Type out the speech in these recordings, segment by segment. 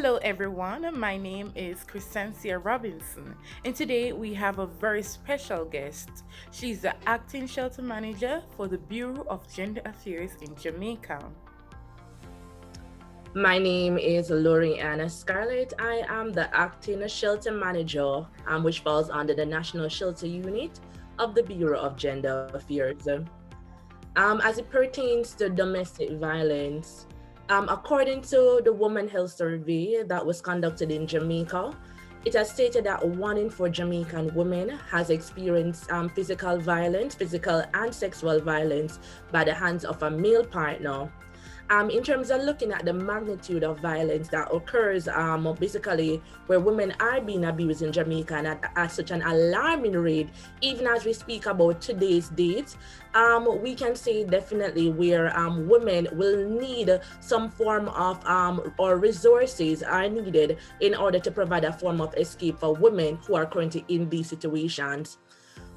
Hello, everyone. My name is Crescencia Robinson, and today we have a very special guest. She's the acting shelter manager for the Bureau of Gender Affairs in Jamaica. My name is Lori Anna Scarlett. I am the acting shelter manager, which falls under the National Shelter Unit of the Bureau of Gender Affairs. As it pertains to domestic violence, according to the Women Health Survey that was conducted in Jamaica, it has stated that 1 in 4 Jamaican women has experienced physical and sexual violence by the hands of a male partner. In terms of looking at the magnitude of violence that occurs, basically where women are being abused in Jamaica and at such an alarming rate, even as we speak about today's date, we can say definitely where women will need some form of or resources are needed in order to provide a form of escape for women who are currently in these situations.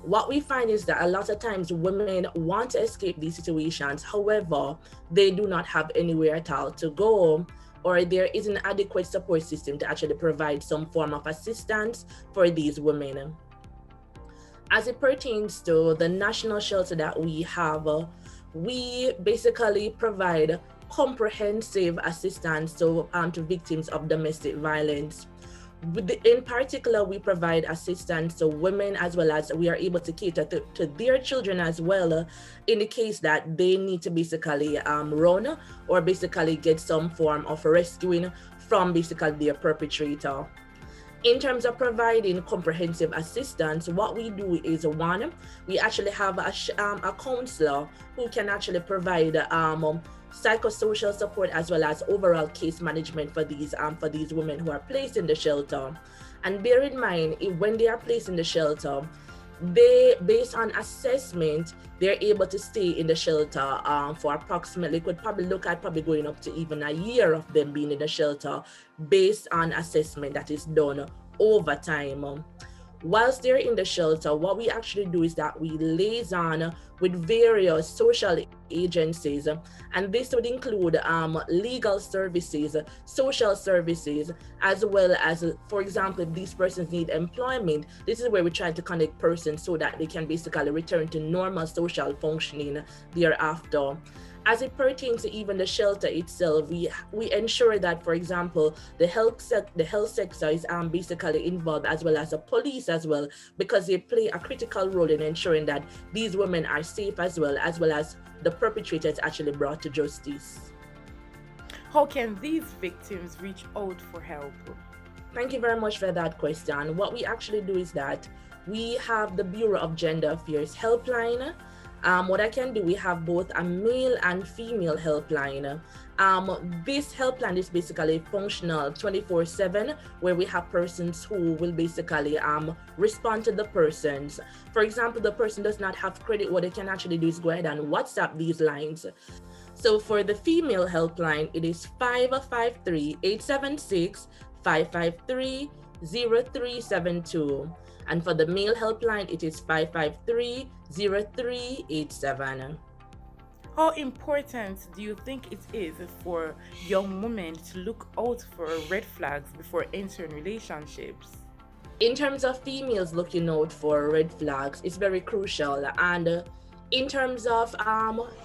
What we find is that a lot of times women want to escape these situations. However, they do not have anywhere at all to go, or there is an adequate support system to actually provide some form of assistance for these women. As it pertains to the national shelter that we have, we basically provide comprehensive assistance to victims of domestic violence. In particular, we provide assistance to women as well as we are able to cater to their children as well in the case that they need to basically run or basically get some form of rescuing from basically their perpetrator. In terms of providing comprehensive assistance, what we do is one, we actually have a counselor who can actually provide psychosocial support as well as overall case management for these women who are placed in the shelter. And bear in mind, when they are placed in the shelter, they, based on assessment, they're able to stay in the shelter for approximately, could probably look at probably going up to even a year of them being in the shelter based on assessment that is done over time. Whilst they're in the shelter, what we actually do is that we liaison with various social agencies, and this would include legal services, social services, as well as, for example, if these persons need employment, this is where we try to connect persons so that they can basically return to normal social functioning thereafter. As it pertains to even the shelter itself, we ensure that, for example, the health sector is basically involved, as well as the police as well, because they play a critical role in ensuring that these women are safe as well as the perpetrators actually brought to justice. How can these victims reach out for help? Thank you very much for that question. What we actually do is that we have the Bureau of Gender Affairs helpline. What I can do, we have both a male and female helpline. This helpline is basically functional 24/7, where we have persons who will basically respond to the persons. For example, the person does not have credit, what they can actually do is go ahead and WhatsApp these lines. So for the female helpline, it is 553-876-553-0372. And for the male helpline, it is 553-0387. How important do you think it is for young women to look out for red flags before entering relationships? In terms of females looking out for red flags, it's very crucial. And in terms of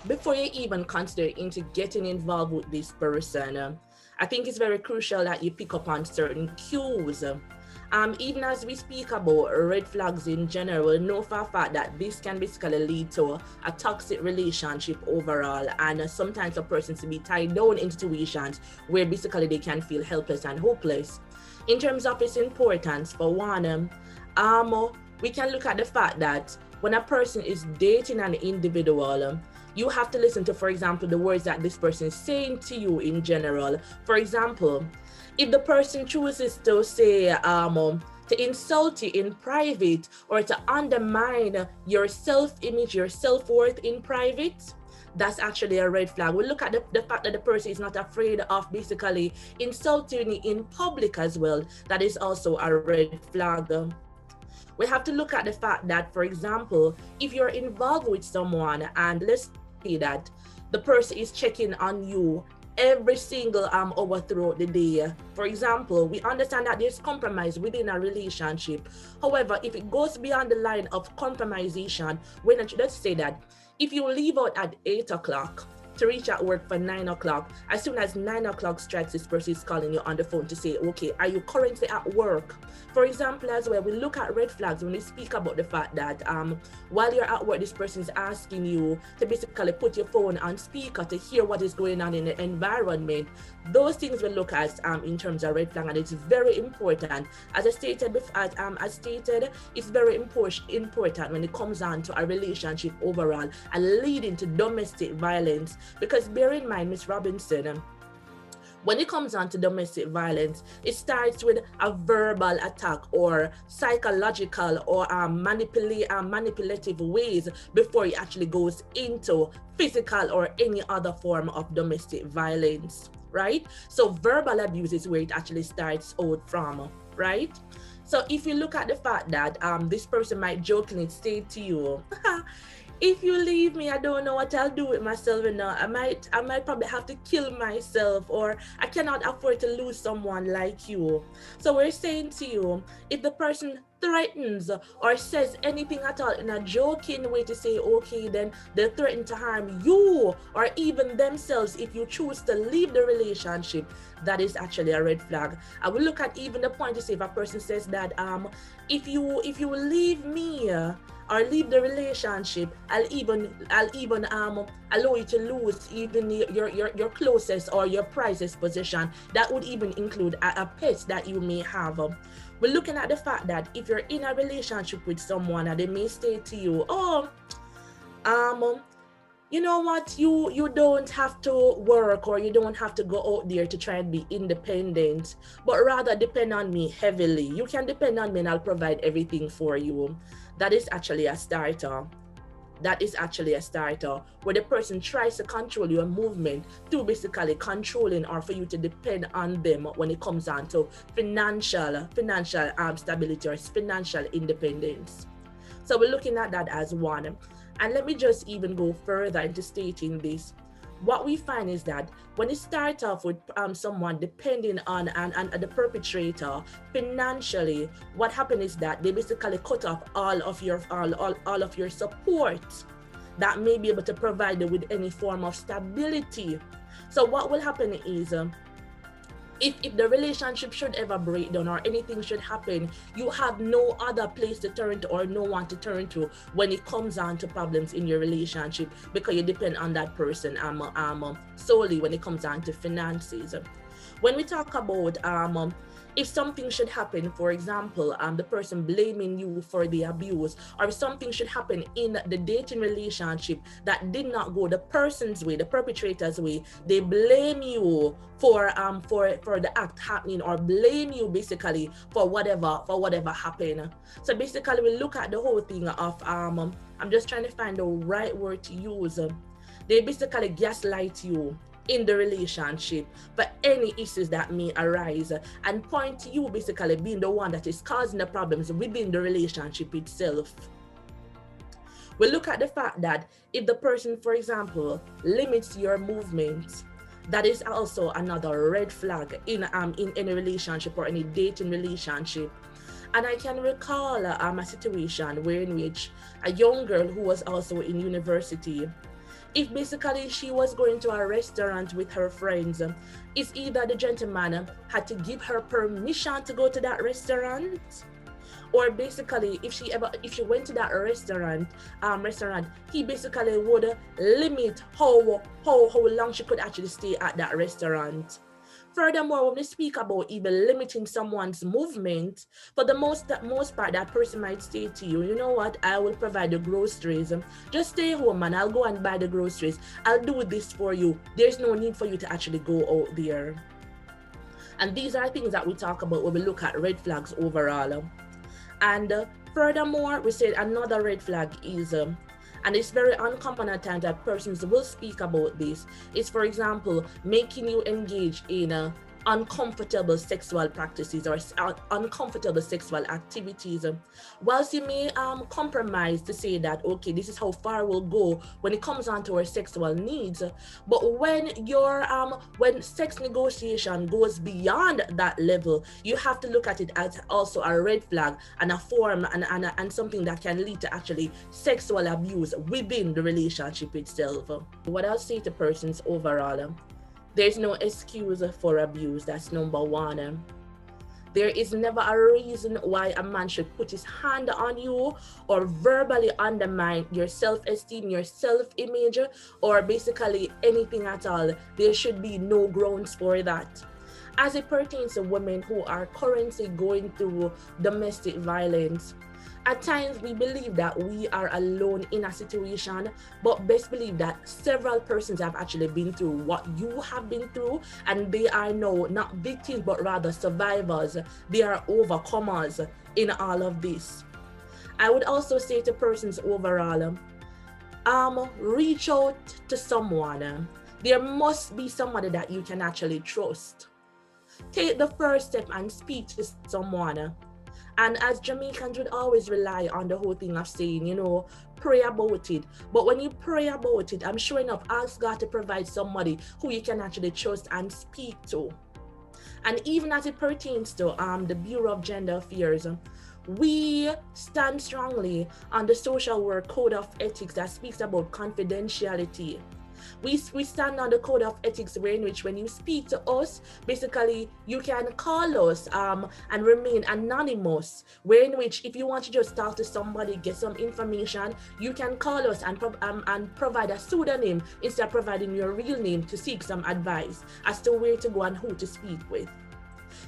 before you even consider into getting involved with this person, I think it's very crucial that you pick up on certain cues. Even as we speak about red flags in general, we know for a fact that this can basically lead to a toxic relationship overall, and sometimes a person to be tied down in situations where basically they can feel helpless and hopeless. In terms of its importance, for one, we can look at the fact that when a person is dating an individual, you have to listen to, for example, the words that this person is saying to you in general. For example, if the person chooses to say, to insult you in private or to undermine your self-image, your self-worth in private, that's actually a red flag. We look at the fact that the person is not afraid of basically insulting you in public as well. That is also a red flag. We have to look at the fact that, for example, if you're involved with someone and let's say that the person is checking on you every single hour throughout the day. For example, we understand that there's compromise within a relationship. However, if it goes beyond the line of compromisation, let's say that if you leave out at 8 o'clock to reach at work for 9 o'clock, as soon as 9 o'clock strikes, this person is calling you on the phone to say, okay, are you currently at work? For example, as well, we look at red flags when we speak about the fact that while you're at work, this person is asking you to basically put your phone on speaker to hear what is going on in the environment. Those things we look at in terms of red flag, and it's very important. As I stated before, it's very important when it comes on to a relationship overall and leading to domestic violence. Because bear in mind, Miss Robinson, when it comes on to domestic violence, it starts with a verbal attack or psychological or manipulative ways before it actually goes into physical or any other form of domestic violence, right? So verbal abuse is where it actually starts out from, right? So if you look at the fact that this person might jokingly say to you, if you leave me, I don't know what I'll do with myself. I might probably have to kill myself, or I cannot afford to lose someone like you. So we're saying to you, if the person threatens or says anything at all in a joking way to say, okay, then they threaten to harm you or even themselves if you choose to leave the relationship, that is actually a red flag. I will look at even the point to say if a person says that if you leave me or leave the relationship, I'll even allow you to lose even your closest or your prized possession. That would even include a pet that you may have. We're looking at the fact that if you're in a relationship with someone and they may say to you, oh, you know what, you don't have to work or you don't have to go out there to try and be independent, but rather depend on me heavily. You can depend on me and I'll provide everything for you. That is actually a starter. That is actually a starter where the person tries to control your movement through basically controlling or for you to depend on them when it comes on to financial stability or financial independence. So we're looking at that as one. And let me just even go further into stating this. What we find is that when it starts off with someone depending on and the perpetrator financially, what happens is that they basically cut off all of your support that may be able to provide you with any form of stability. So what will happen is if the relationship should ever break down or anything should happen, you have no other place to turn to or no one to turn to when it comes on to problems in your relationship, because you depend on that person solely when it comes on to finances. When we talk about if something should happen, for example, the person blaming you for the abuse, or if something should happen in the dating relationship that did not go the person's way, the perpetrator's way, they blame you for the act happening, or blame you basically for whatever happened. So basically, we look at the whole thing of I'm just trying to find the right word to use. They basically gaslight you in the relationship for any issues that may arise and point to you basically being the one that is causing the problems within the relationship itself. We look at the fact that if the person, for example, limits your movement, that is also another red flag in any relationship or any dating relationship. And I can recall a situation in which a young girl who was also in university, if basically she was going to a restaurant with her friends, it's either the gentleman had to give her permission to go to that restaurant, or basically if she went to that restaurant, he basically would limit how long she could actually stay at that restaurant. Furthermore, when we speak about even limiting someone's movement, for the most part, that person might say to you, you know what, I will provide the groceries. Just stay home and I'll go and buy the groceries. I'll do this for you. There's no need for you to actually go out there. And these are things that we talk about when we look at red flags overall. And furthermore, we said another red flag is and it's very uncommon at times that persons will speak about this. It's, for example, making you engage in uncomfortable sexual practices or uncomfortable sexual activities. Whilst you may compromise to say that, okay, this is how far we'll go when it comes on to our sexual needs, but when sex negotiation goes beyond that level, you have to look at it as also a red flag and a form and something that can lead to actually sexual abuse within the relationship itself. What I'll say to persons overall, there's no excuse for abuse. That's number one. There is never a reason why a man should put his hand on you or verbally undermine your self-esteem, your self-image, or basically anything at all. There should be no grounds for that. As it pertains to women who are currently going through domestic violence, at times we believe that we are alone in a situation, but best believe that several persons have actually been through what you have been through, and they are now not victims but rather survivors. They are overcomers in all of this. I would also say to persons overall, reach out to someone. There must be somebody that you can actually trust. Take the first step and speak to someone. And as Jamaicans would always rely on the whole thing of saying, pray about it. But when you pray about it, I'm sure enough, ask God to provide somebody who you can actually trust and speak to. And even as it pertains to the Bureau of Gender Affairs, we stand strongly on the social work code of ethics that speaks about confidentiality. We stand on the code of ethics in which when you speak to us, basically you can call us and remain anonymous, in which if you want to just talk to somebody, get some information, you can call us and provide a pseudonym instead of providing your real name to seek some advice as to where to go and who to speak with.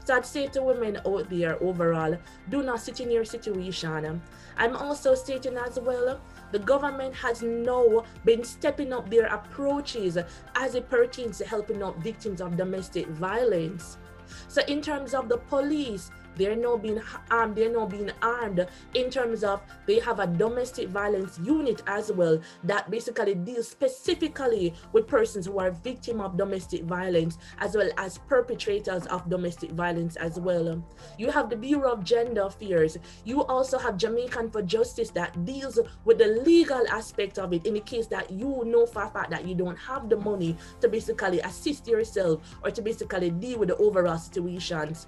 So I'd say to women out there overall, do not sit in your situation. I'm also stating as well, the government has now been stepping up their approaches as it pertains to helping out victims of domestic violence. So in terms of the police, they're now being armed in terms of they have a domestic violence unit as well that basically deals specifically with persons who are victims of domestic violence as well as perpetrators of domestic violence as well. You have the Bureau of Gender Affairs. You also have Jamaican for Justice that deals with the legal aspect of it in the case that you know for a fact that you don't have the money to basically assist yourself or to basically deal with the overall situations.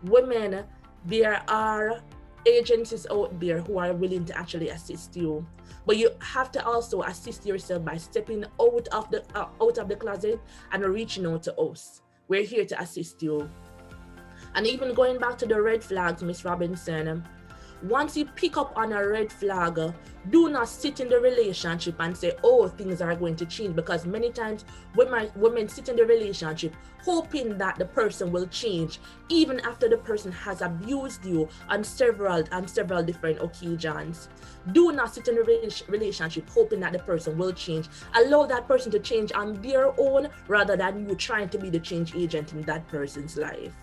Women, there are agencies out there who are willing to actually assist you, but you have to also assist yourself by stepping out of the closet and reaching out to us. We're here to assist you. And even going back to the red flags, Miss Robinson, once you pick up on a red flag, do not sit in the relationship and say, oh, things are going to change, because many times women sit in the relationship hoping that the person will change, even after the person has abused you on several different occasions. Do not sit in a relationship hoping that the person will change. Allow that person to change on their own rather than you trying to be the change agent in that person's life.